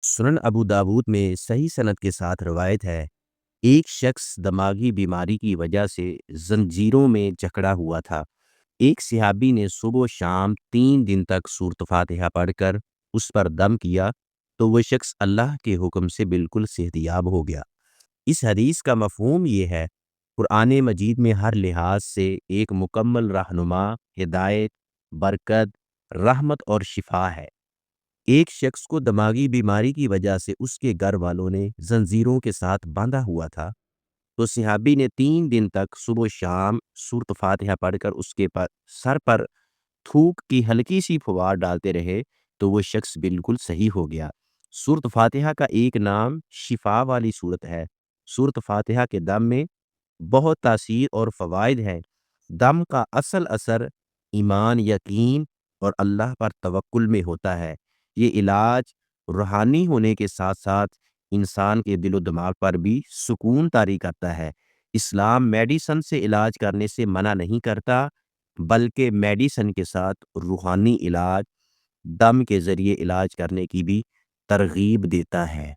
سنن ابو داود میں صحیح سند کے ساتھ روایت ہے، ایک شخص دماغی بیماری کی وجہ سے زنجیروں میں جکڑا ہوا تھا۔ ایک صحابی نے صبح و شام 3 دن تک سورۃ فاتحہ پڑھ کر اس پر دم کیا تو وہ شخص اللہ کے حکم سے بالکل صحت یاب ہو گیا۔ اس حدیث کا مفہوم یہ ہے، قرآن مجید میں ہر لحاظ سے ایک مکمل رہنما، ہدایت، برکت، رحمت اور شفا ہے۔ ایک شخص کو دماغی بیماری کی وجہ سے اس کے گھر والوں نے زنجیروں کے ساتھ باندھا ہوا تھا، تو صحابی نے 3 دن تک صبح و شام سورۃ فاتحہ پڑھ کر اس کے سر پر تھوک کی ہلکی سی پھوار ڈالتے رہے تو وہ شخص بالکل صحیح ہو گیا۔ سورۃ فاتحہ کا ایک نام شفا والی سورت ہے۔ سورۃ فاتحہ کے دم میں بہت تاثیر اور فوائد ہیں۔ دم کا اصل اثر ایمان، یقین اور اللہ پر توکل میں ہوتا ہے۔ یہ علاج روحانی ہونے کے ساتھ ساتھ انسان کے دل و دماغ پر بھی سکون طاری کرتا ہے۔ اسلام میڈیسن سے علاج کرنے سے منع نہیں کرتا، بلکہ میڈیسن کے ساتھ روحانی علاج، دم کے ذریعے علاج کرنے کی بھی ترغیب دیتا ہے۔